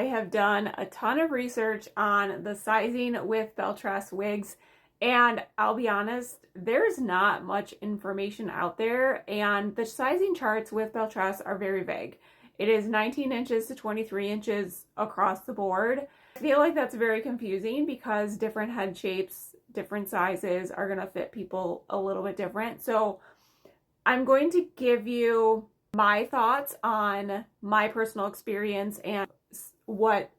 have done a ton of research on the sizing with Belle Tress wigs, and I'll be honest, there's not much information out there, and the sizing charts with Belle Tress are very vague. It is 19 inches to 23 inches across the board. I feel like that's very confusing because different head shapes, different sizes are going to fit people a little bit different. So I'm going to give you my thoughts on my personal experience and what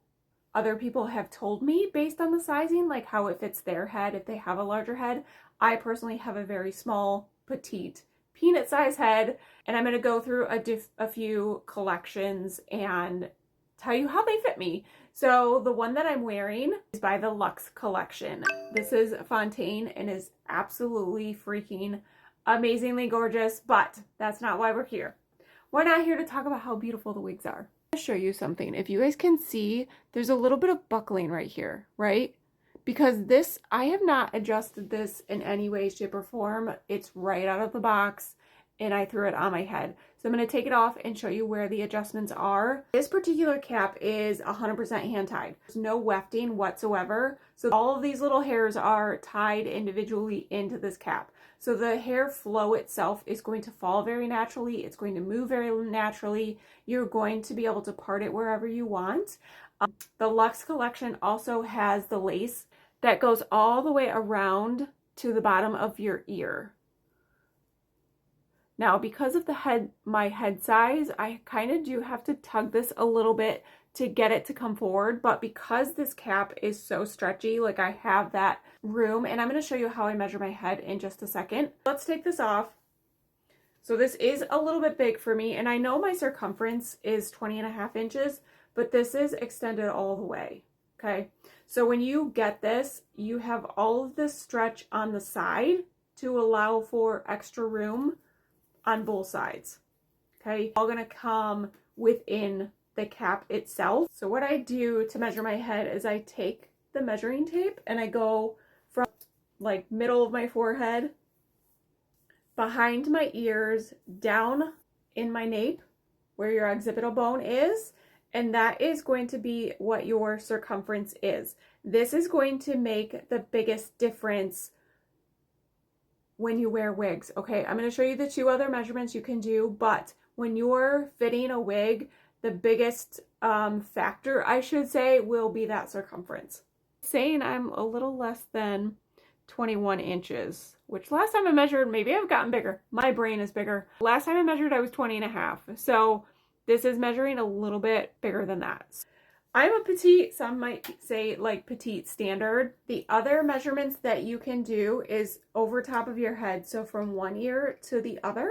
other people have told me based on the sizing, like how it fits their head if they have a larger head. I personally have a very small, petite, peanut size head, and I'm going to go through a few collections and tell you how they fit me. So the one that I'm wearing is by the Luxe collection. This is Fontaine and is absolutely freaking amazingly gorgeous, but that's not why we're here. We're not here to talk about how beautiful the wigs are. I'm going to show you something. If you guys can see, there's a little bit of buckling right here, right? Because this, I have not adjusted this in any way, shape, or form. It's right out of the box and I threw it on my head. So I'm going to take it off and show you where the adjustments are. This particular cap is 100% hand tied. There's no wefting whatsoever. So all of these little hairs are tied individually into this cap. So the hair flow itself is going to fall very naturally. It's going to move very naturally. You're going to be able to part it wherever you want. The Luxe collection also has the lace that goes all the way around to the bottom of your ear. Now, because of my head size, I kind of do have to tug this a little bit to get it to come forward, but because this cap is so stretchy, like I have that room, and I'm going to show you how I measure my head in just a second. Let's take this off. So this is a little bit big for me, and I know my circumference is 20.5 inches, but this is extended all the way, okay? So when you get this, you have all of this stretch on the side to allow for extra room on both sides, okay? All gonna come within the cap itself. So what I do to measure my head is I take the measuring tape and I go from like middle of my forehead, behind my ears, down in my nape where your occipital bone is, and that is going to be what your circumference is. This is going to make the biggest difference when you wear wigs. Okay, I'm going to show you the two other measurements you can do, but when you're fitting a wig, the biggest factor, I should say, will be that circumference. Saying I'm a little less than 21 inches, which last time I measured, maybe I've gotten bigger. My brain is bigger. Last time I measured, I was 20.5. So this is measuring a little bit bigger than that. I'm a petite, some might say like petite standard. The other measurements that you can do is over top of your head. So from one ear to the other,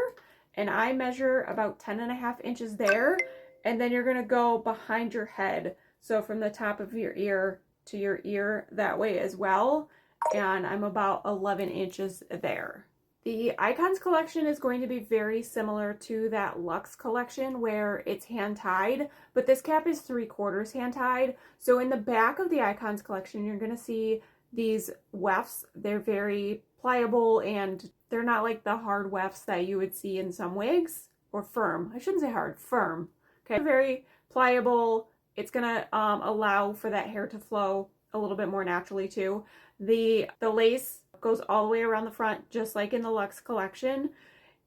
and I measure about 10.5 inches there. And then you're gonna go behind your head. So from the top of your ear to your ear that way as well. And I'm about 11 inches there. The Icons collection is going to be very similar to that Luxe collection where it's hand tied, but this cap is 3/4 hand tied. So in the back of the Icons collection, you're going to see these wefts. They're very pliable and they're not like the hard wefts that you would see in some wigs, or firm. I shouldn't say hard, firm. Okay, very pliable. It's going to allow for that hair to flow a little bit more naturally too. The lace goes all the way around the front, just like in the Luxe collection.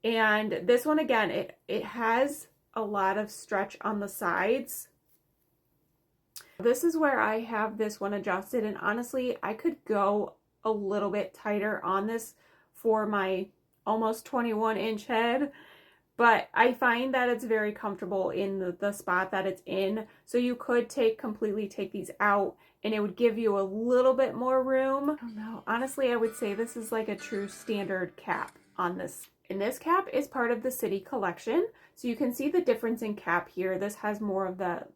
And this one, again, it has a lot of stretch on the sides. This is where I have this one adjusted, and honestly, I could go a little bit tighter on this for my almost 21-inch head, but I find that it's very comfortable in the spot that it's in. So you could completely take these out and it would give you a little bit more room. I don't know. Honestly, I would say this is like a true standard cap on this. And this cap is part of the City collection. So you can see the difference in cap here. This has more of the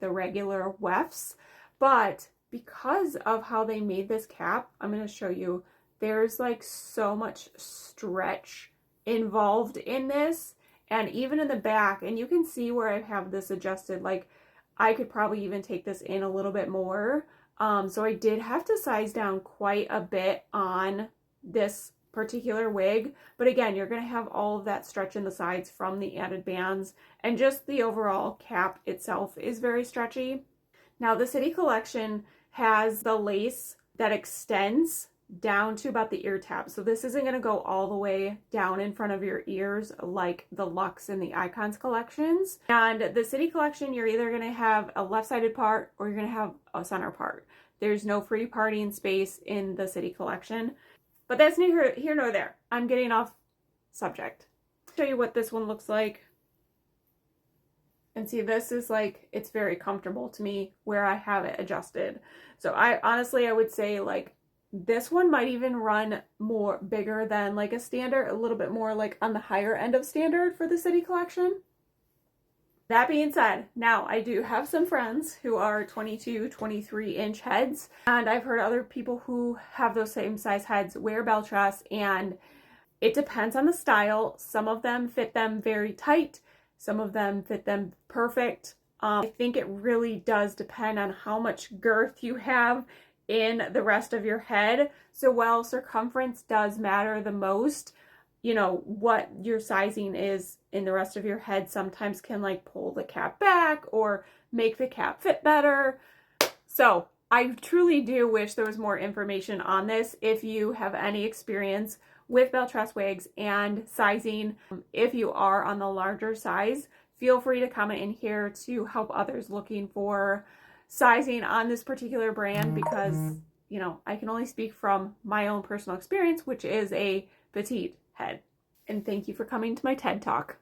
regular wefts, but because of how they made this cap, I'm going to show you, there's like so much stretch involved in this. And even in the back, and you can see where I have this adjusted, like I could probably even take this in a little bit more. So I did have to size down quite a bit on this particular wig. But again, you're going to have all of that stretch in the sides from the added bands, and just the overall cap itself is very stretchy. Now the City Collection has the lace that extends down to about the ear tab. So this isn't going to go all the way down in front of your ears like the Luxe and the Icons collections. And the City Collection, you're either going to have a left-sided part or you're going to have a center part. There's no free parting space in the City Collection. But that's neither here nor there. I'm getting off subject. I'll show you what this one looks like. And see, this is like, it's very comfortable to me where I have it adjusted. So I honestly, I would say like this one might even run more bigger than like a standard, a little bit more like on the higher end of standard for the City Collection. That being said, now I do have some friends who are 22, 23 inch heads, and I've heard other people who have those same size heads wear Belle Tress, and it depends on the style. Some of them fit them very tight. Some of them fit them perfect. I think it really does depend on how much girth you have in the rest of your head. So while circumference does matter the most, you know, what your sizing is in the rest of your head sometimes can like pull the cap back or make the cap fit better. So I truly do wish there was more information on this. If you have any experience with Belle Tress wigs and sizing, if you are on the larger size, feel free to comment in here to help others looking for sizing on this particular brand, because, you know, I can only speak from my own personal experience, which is a petite head. And thank you for coming to my TED Talk.